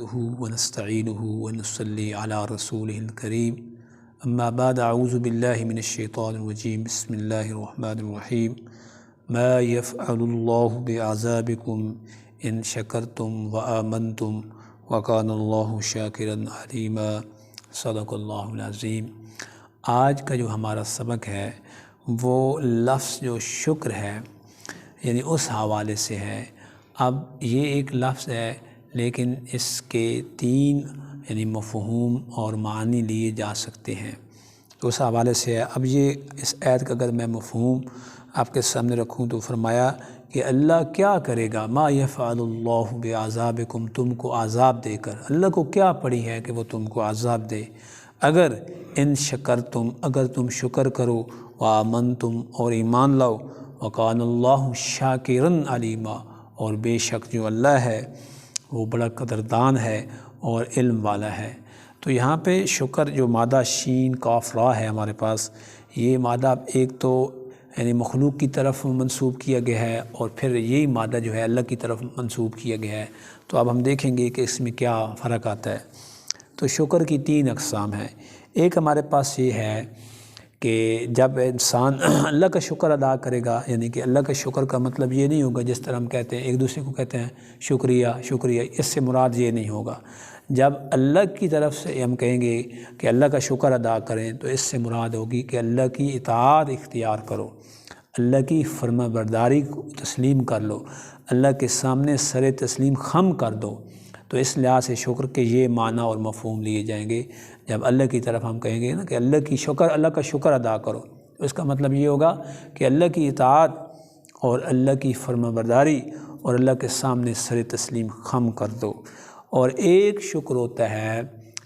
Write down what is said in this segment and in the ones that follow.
نحمده ونستعينه ونصلي على رسوله الكريم اما بعد اعوذ بالله من الشيطان الرجيم بسم الله الرحمن الرحيم ما يفعل الله بعذابكم ان شكرتم وآمنتم وكان الله شاكرا عليما صدق الله العظيم۔ آج کا جو ہمارا سبق ہے وہ لفظ جو شکر ہے یعنی اس حوالے سے ہے۔ اب یہ ایک لفظ ہے لیکن اس کے تین یعنی مفہوم اور معنی لیے جا سکتے ہیں، تو اس حوالے سے ہے۔ اب یہ اس آیت کا اگر میں مفہوم آپ کے سامنے رکھوں تو فرمایا کہ اللہ کیا کرے گا، ما یفعل اللہ بعذابکم، تم کو عذاب دے کر۔ اللہ کو کیا پڑی ہے کہ وہ تم کو عذاب دے، اگر ان شکرتم، اگر تم شکر کرو، وآمنتم، اور ایمان لاؤ، وکان اللہ شاکرا علیما، اور بے شک جو اللہ ہے وہ بڑا قدردان ہے اور علم والا ہے۔ تو یہاں پہ شکر جو مادہ شین کاف را ہے ہمارے پاس، یہ مادہ ایک تو یعنی مخلوق کی طرف منسوب کیا گیا ہے اور پھر یہی مادہ جو ہے اللہ کی طرف منسوب کیا گیا ہے۔ تو اب ہم دیکھیں گے کہ اس میں کیا فرق آتا ہے۔ تو شکر کی تین اقسام ہیں۔ ایک ہمارے پاس یہ ہے کہ جب انسان اللہ کا شکر ادا کرے گا، یعنی کہ اللہ کا شکر کا مطلب یہ نہیں ہوگا جس طرح ہم کہتے ہیں ایک دوسرے کو کہتے ہیں شکریہ شکریہ، اس سے مراد یہ نہیں ہوگا۔ جب اللہ کی طرف سے ہم کہیں گے کہ اللہ کا شکر ادا کریں تو اس سے مراد ہوگی کہ اللہ کی اطاعت اختیار کرو، اللہ کی فرما برداری کو تسلیم کر لو، اللہ کے سامنے سر تسلیم خم کر دو۔ تو اس لحاظ سے شکر کے یہ معنی اور مفہوم لیے جائیں گے۔ جب اللہ کی طرف ہم کہیں گے نا کہ اللہ کا شکر ادا کرو، تو اس کا مطلب یہ ہوگا کہ اللہ کی اطاعت اور اللہ کی فرما برداری اور اللہ کے سامنے سر تسلیم خم کر دو۔ اور ایک شکر ہوتا ہے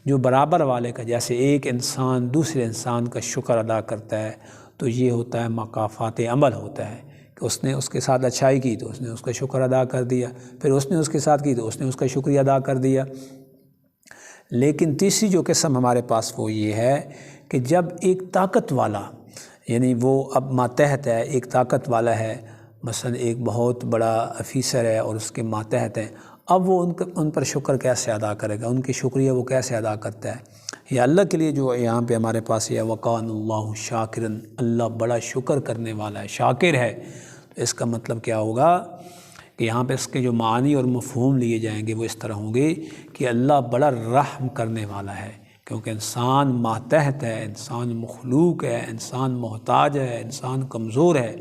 جو برابر والے کا، جیسے ایک انسان دوسرے انسان کا شکر ادا کرتا ہے، تو یہ ہوتا ہے مکافات عمل ہوتا ہے کہ اس نے اس کے ساتھ اچھائی کی تو اس نے اس کا شکر ادا کر دیا، پھر اس نے اس کے ساتھ کی تو اس نے اس کا شکریہ ادا کر دیا۔ لیکن تیسری جو قسم ہمارے پاس وہ یہ ہے کہ جب ایک طاقت والا، یعنی وہ اب ماتحت ہے، ایک طاقت والا ہے، مثلا ایک بہت بڑا افیسر ہے اور اس کے ماتحت ہیں، اب وہ ان پر شکر کیسے ادا کرے گا، ان کی شکریہ وہ کیسے ادا کرتا ہے۔ یا اللہ کے لیے جو یہاں پہ ہمارے پاس یہ وکان اللہ شاکرن، اللہ بڑا شکر کرنے والا ہے، شاکر ہے۔ تو اس کا مطلب کیا ہوگا کہ یہاں پہ اس کے جو معنی اور مفہوم لیے جائیں گے وہ اس طرح ہوں گے کہ اللہ بڑا رحم کرنے والا ہے، کیونکہ انسان ماتحت ہے، انسان مخلوق ہے، انسان محتاج ہے، انسان کمزور ہے،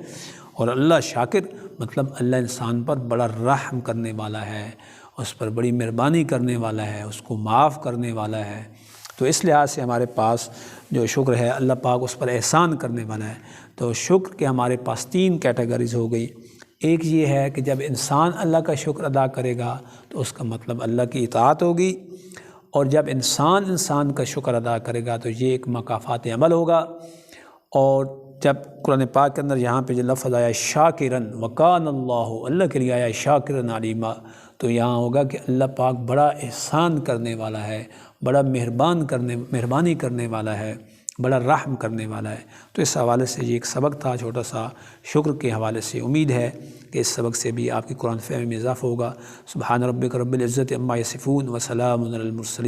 اور اللہ شاکر مطلب اللہ انسان پر بڑا رحم کرنے والا ہے، اس پر بڑی مہربانی کرنے والا ہے، اس کو معاف کرنے والا ہے۔ تو اس لحاظ سے ہمارے پاس جو شکر ہے اللہ پاک اس پر احسان کرنے والا ہے۔ تو شکر کے ہمارے پاس تین کیٹیگریز ہو گئی۔ ایک یہ ہے کہ جب انسان اللہ کا شکر ادا کرے گا تو اس کا مطلب اللہ کی اطاعت ہوگی، اور جب انسان کا شکر ادا کرے گا تو یہ ایک مکافات عمل ہوگا۔ اور جب قرآن پاک کے اندر یہاں پہ جو لفظ آیا شاکرن، وکان اللہ کے لیے آیا شاکرن علیما، تو یہاں ہوگا کہ اللہ پاک بڑا احسان کرنے والا ہے، بڑا مہربانی کرنے والا ہے، بڑا رحم کرنے والا ہے۔ تو اس حوالے سے یہ ایک سبق تھا چھوٹا سا شکر کے حوالے سے۔ امید ہے کہ اس سبق سے بھی آپ کی قرآن فہمی میں اضافہ ہوگا۔ سبحان ربک رب العزت عما یصفون وسلام علی المرسلین۔